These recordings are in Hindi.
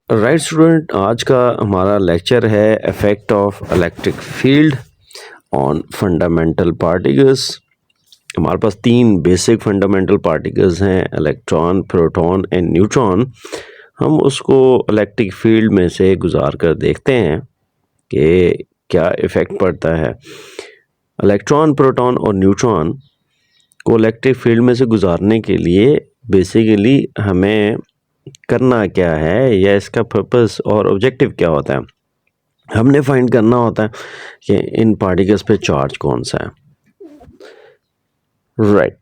राइट स्टूडेंट, आज का हमारा लेक्चर है effect of electric field on fundamental particles. हमारे पास तीन बेसिक फंडामेंटल पार्टिकल्स हैं, इलेक्ट्रॉन, प्रोटॉन एंड न्यूट्रॉन। हम उसको इलेक्ट्रिक फील्ड में से गुजार कर देखते हैं कि क्या इफ़ेक्ट पड़ता है। इलेक्ट्रॉन, प्रोटॉन और न्यूट्रॉन को इलेक्ट्रिक फील्ड में से गुजारने के लिए बेसिकली हमें करना क्या है या इसका पर्पस और ऑब्जेक्टिव क्या होता है। हमने फाइंड करना होता है कि इन पार्टिकल्स पे चार्ज कौन सा है। Right,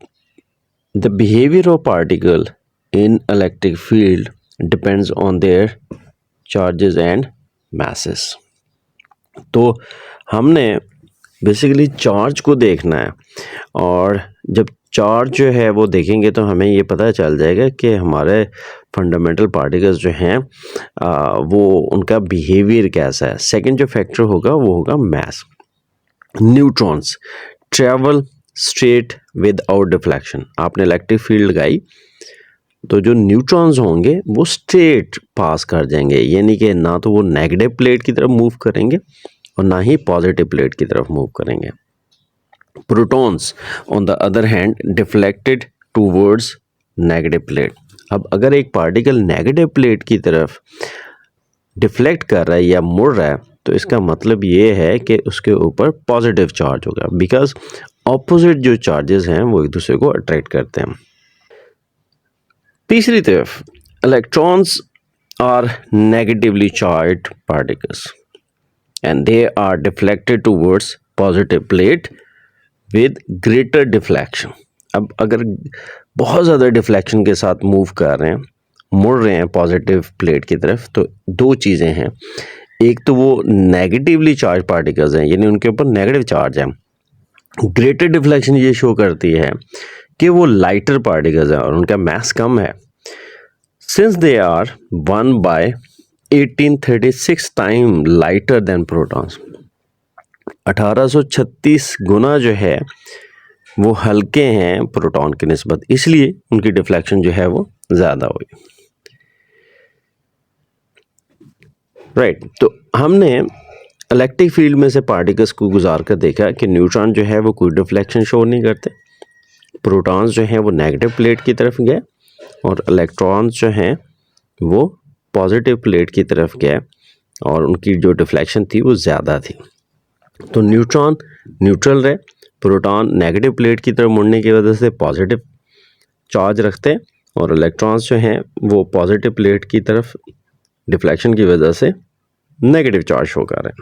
the behaviour of particle in electric field depends on their charges and masses। तो हमने बेसिकली चार्ज को देखना है, और जब चार्ज जो है वो देखेंगे तो हमें ये पता चल जाएगा कि हमारे फंडामेंटल पार्टिकल्स जो हैं वो उनका बिहेवियर कैसा है। सेकंड जो फैक्टर होगा वो होगा mass. Neutrons travel straight without deflection. आपने इलेक्ट्रिक फील्ड लगाई तो जो न्यूट्रॉन्स होंगे वो स्ट्रेट पास कर जाएंगे, यानी कि ना तो वो नेगेटिव प्लेट की तरफ मूव करेंगे और ना ही पॉजिटिव प्लेट की तरफ मूव करेंगे। Protons on the other hand deflected towards negative plate. अब अगर एक पार्टिकल नेगेटिव प्लेट की तरफ डिफ्लेक्ट कर रहा है या मुड़ रहा है तो इसका मतलब ये है कि उसके ऊपर पॉजिटिव चार्ज होगा, बिकॉज ऑपोजिट जो चार्जेस हैं वो एक दूसरे को अट्रैक्ट करते हैं। तीसरी तरफ electrons are negatively charged particles and they are deflected towards positive plate with greater deflection। अब अगर बहुत ज़्यादा डिफ्लेक्शन के साथ मूव कर रहे हैं, मुड़ रहे हैं पॉजिटिव प्लेट की तरफ, तो दो चीज़ें हैं। एक तो वो नेगेटिवली चार्ज पार्टिकल्स हैं, यानी उनके ऊपर नेगेटिव चार्ज है। ग्रेटर डिफ्लेक्शन ये शो करती है कि वो लाइटर पार्टिकल्स हैं और उनका मास कम है। Since they are 1/1836 time lighter than protons. 1836 गुना जो है वो हल्के हैं प्रोटॉन की निस्बत, इसलिए उनकी डिफ्लेक्शन जो है वो ज़्यादा हुई। राइट, तो हमने इलेक्ट्रिक फील्ड में से पार्टिकल्स को गुजार कर देखा कि न्यूट्रॉन जो है वो कोई डिफ्लेक्शन शो नहीं करते, प्रोटॉन्स जो हैं वो नेगेटिव प्लेट की तरफ गए और इलेक्ट्रॉन्स जो हैं वो पॉजिटिव प्लेट की तरफ गए और उनकी जो डिफ्लेक्शन थी वो ज़्यादा थी। तो न्यूट्रॉन न्यूट्रल रहे, प्रोटॉन नेगेटिव प्लेट की तरफ मुड़ने की वजह से पॉजिटिव चार्ज रखते हैं और इलेक्ट्रॉन्स जो हैं वो पॉजिटिव प्लेट की तरफ डिफ्लेक्शन की वजह से नेगेटिव चार्ज शो कर रहे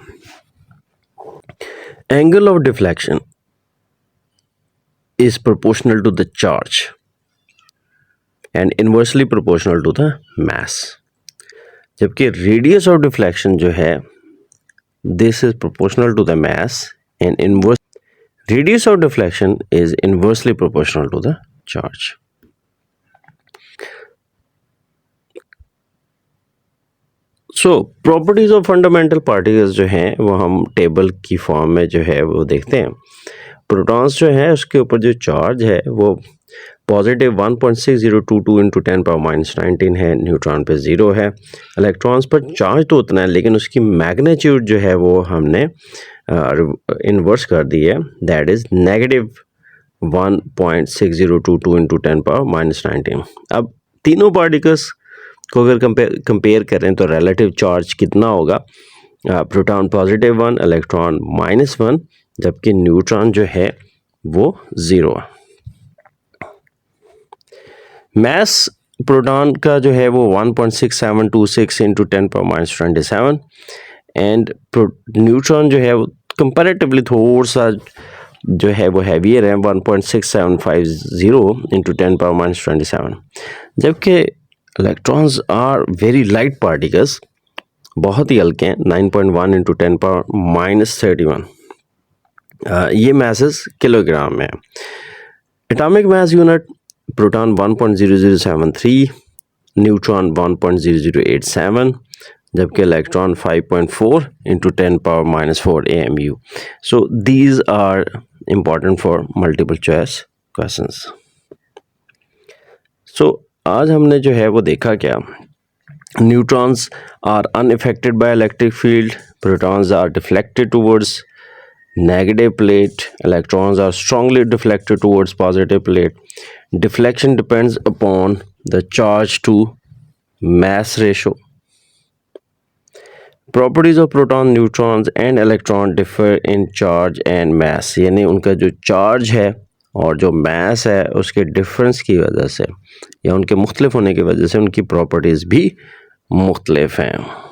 हैं। Angle of deflection is proportional to the charge and inversely proportional to the mass, जबकि रेडियस ऑफ डिफ्लेक्शन जो है this is proportional to the mass and inverse radius of deflection is inversely proportional to the charge। so properties of fundamental particles जो हैं वो हम टेबल की फॉर्म में जो है वो देखते हैं। प्रोटॉन्स जो है उसके ऊपर जो चार्ज है वो पॉजिटिव 1.6022 इंटू 10⁻⁻19 है, न्यूट्रॉन पे 0 है। इलेक्ट्रॉन्स पर चार्ज तो उतना है लेकिन उसकी मैग्नीट्यूड जो है वो हमने इन्वर्स कर दी है, दैट इज़ नेगेटिव 1.6022 इंटू 10⁻⁻19। अब तीनों पार्टिकल्स को अगर कंपेयर करें तो रिलेटिव चार्ज कितना होगा, प्रोटॉन +1, इलेक्ट्रॉन -1, जबकि न्यूट्रॉन जो है वो 0 है। मास प्रोटॉन का जो है वो 1.6726 इंटू 10⁻⁻27 एंड न्यूट्रॉन जो है वो कंपैरेटिवली थोड़ा सा जो है वो हैवियर है, 1.6750 इंटू 10⁻⁻27, जबकि electrons are very light particles, बहुत ही हल्के हैं, 9.1 इंटू 10⁻31। ये मैसेस किलोग्राम में है। Atomic mass unit proton 1.0073, neutron 1.0087, जबकि electron 5.4 into 10⁻⁻4 AMU। So these are important for multiple choice questions. So आज हमने जो है वो देखा क्या Neutrons are unaffected by electric field. Protons are deflected towards negative plate. Electrons are strongly deflected towards positive plate. Deflection depends upon the charge to mass ratio. Properties of proton, neutrons and electron differ in charge and mass. यानी उनका जो चार्ज है और जो mass है उसके difference की वजह से या उनके मुख्तलिफ होने की वजह से उनकी properties भी मुख्तलिफ हैं.